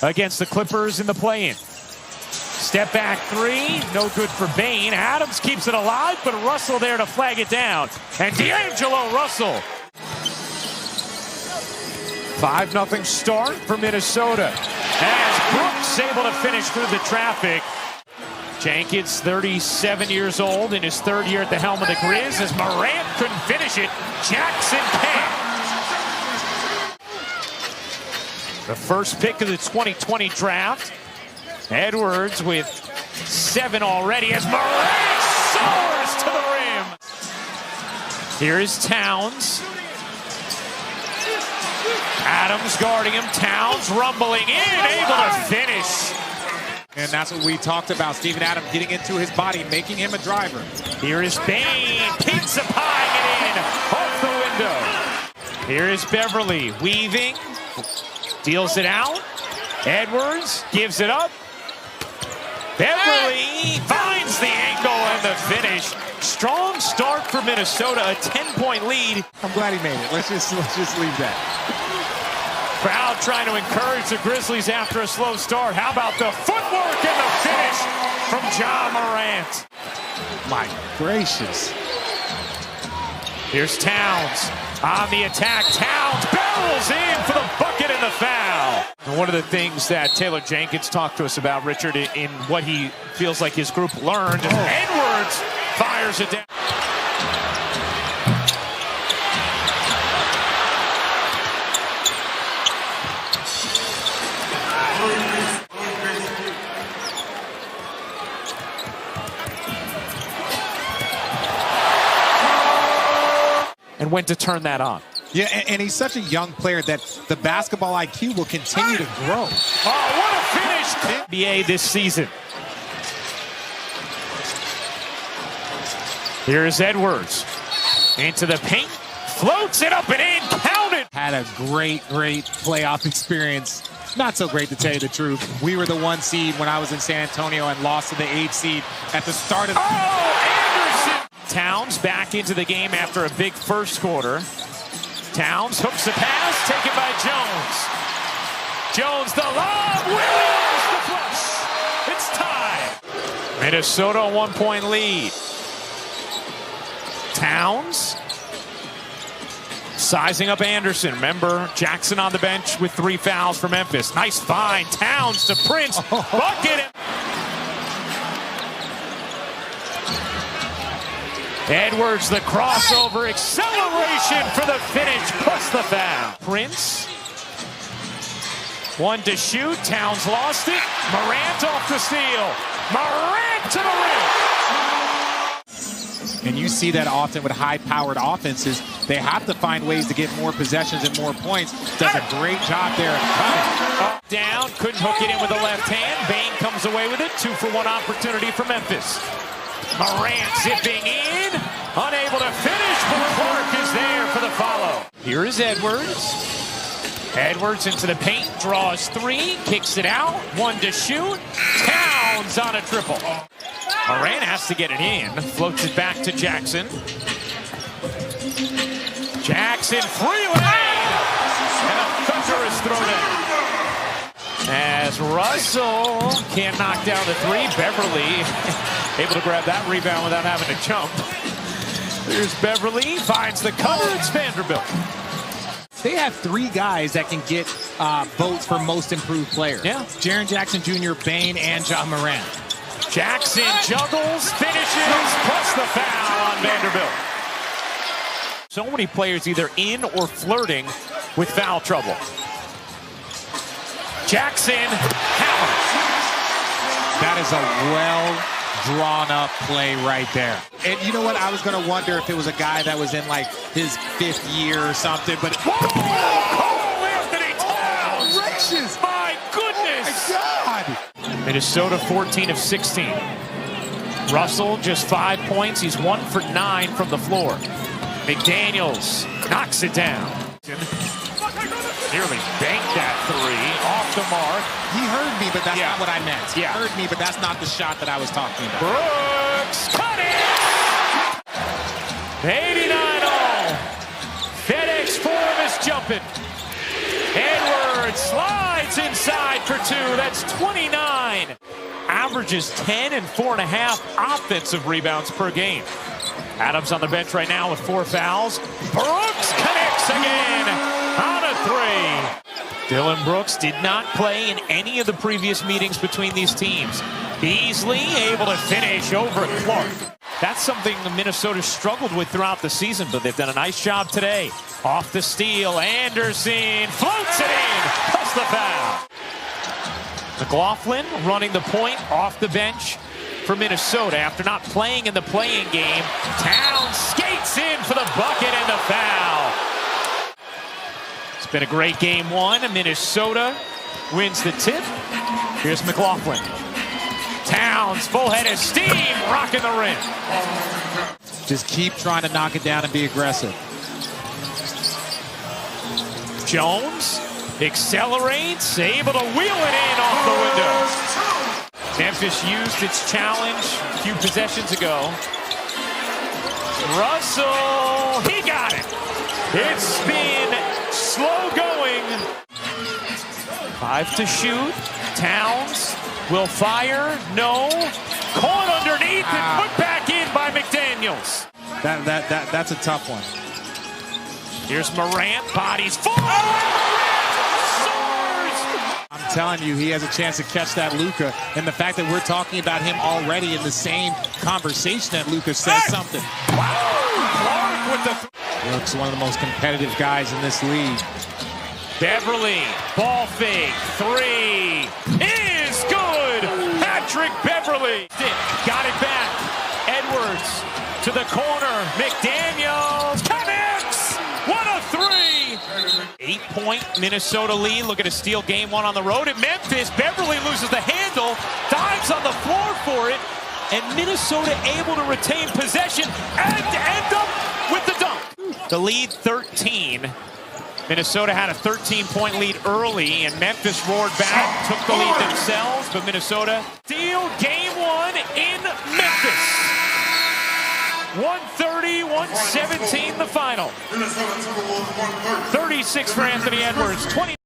against the Clippers in the play-in. Step back three, no good for Bane. Adams keeps it alive, but Russell there to flag it down. And D'Angelo Russell. 5-0 start for Minnesota as Brooks able to finish through the traffic. Jenkins, 37 years old, in his third year at the helm of the Grizz, as Morant couldn't finish it. Jackson can. The first pick of the 2020 draft. Edwards with 7 already as Morant soars to the rim. Here is Towns. Adams guarding him. Towns rumbling in, able to finish. And that's what we talked about. Steven Adams getting into his body, making him a driver. Here is Bane, pizza pieing it in, off the window. Here is Beverly, weaving, deals it out. Edwards gives it up. Beverly finds the angle and the finish. Strong start for Minnesota, a 10-point lead. I'm glad he made it. Let's just leave that. Crowd trying to encourage the Grizzlies after a slow start. How about the footwork and the finish from Ja Morant? My gracious. Here's Towns on the attack. Towns barrels in for the bucket and the foul. And one of the things that Taylor Jenkins talked to us about, Richard, in what he feels like his group learned, is Edwards fires it down. And when to turn that on. Yeah, and he's such a young player that the basketball IQ will continue to grow. Oh, what a finish! NBA this season. Here's Edwards. Into the paint. Floats it up and in. Count it! Had a great playoff experience. Not so great, to tell you the truth. We were the 1 seed when I was in San Antonio and lost to the 8 seed at the start of the... Anderson! Towns back into the game after a big first quarter. Towns hooks the pass, taken by Jones. Jones, the lob, Williams, the flush. It's tied. Minnesota, a 1-point lead. Towns sizing up Anderson. Remember, Jackson on the bench with 3 fouls for Memphis. Nice find. Towns to Prince. Bucket. Edwards, the crossover, acceleration for the finish, plus the foul. Prince, 1 to shoot. Towns lost it. Morant off the steal. Morant to the rim. And you see that often with high-powered offenses. They have to find ways to get more possessions and more points. Does a great job there at cutting. Down, couldn't hook it in with the left hand. Bane comes away with it. 2-for-1 opportunity for Memphis. Morant zipping in, unable to finish, but Clark is there for the follow. Here is Edwards. Edwards into the paint, draws 3, kicks it out, 1 to shoot. Towns on a triple. Morant has to get it in, floats it back to Jackson. Jackson freeway, and a thunderous throw down. As Russell can't knock down the 3, Beverly able to grab that rebound without having to jump. There's Beverly, finds the cover, it's Vanderbilt. They have 3 guys that can get votes for most improved player. Yeah. Jaren Jackson Jr., Bane, and Ja Morant. Jackson juggles, finishes, plus the foul on Vanderbilt. So many players either in or flirting with foul trouble. Jackson hammers. That is a well-drawn-up play right there. And you know what? I was going to wonder if it was a guy that was in, like, his 5th year or something, but... Whoa! Cole Anthony Towns! Oh, gracious! My goodness! My God! Minnesota 14 of 16. Russell just 5 points. He's 1 for 9 from the floor. McDaniels knocks it down. Nearly banked that 3 off the mark. He heard me, but that's not what I meant. He Yeah. heard me, but that's not the shot that I was talking about. Brooks, cut it! 89-all. FedEx Forum is jumping. Edwards slides. Gets inside for two. That's 29. Averages 10 and 4.5 offensive rebounds per game. Adams on the bench right now with 4 fouls. Brooks connects again on a 3. Dylan Brooks did not play in any of the previous meetings between these teams. Beasley able to finish over Clark. That's something Minnesota struggled with throughout the season, but they've done a nice job today. Off the steal, Anderson floats it in, plus the foul. McLaughlin running the point off the bench for Minnesota after not playing in the play-in game. Towns skates in for the bucket and the foul. It's been a great game one. Minnesota wins the tip. Here's McLaughlin. Towns, full head of steam, rocking the rim. Just keep trying to knock it down and be aggressive. Jones accelerates, able to wheel it in off the window. Memphis used its challenge a few possessions ago. Russell, he got it. It's been slow going. 5 to shoot. Towns will fire. No. Caught underneath and put back in by McDaniels. That's a tough one. Here's Morant. Bodies full. I'm telling you, he has a chance to catch that Luka, and the fact that we're talking about him already in the same conversation that Luka says something. Wow. Clark with the Looks one of the most competitive guys in this league. Beverly, ball fake, 3 is good. Patrick Beverly got it back. Edwards to the corner. McDaniels connects. What a 3! 8-point Minnesota lead. Look at a steal game one on the road at Memphis. Beverly loses the handle, dives on the floor for it, and Minnesota able to retain possession and end up with the dunk. The lead 13. Minnesota had a 13-point lead early, and Memphis roared back, took the lead themselves, but Minnesota steal game one in Memphis. 130-117 the final. 36 for Anthony Edwards, 20.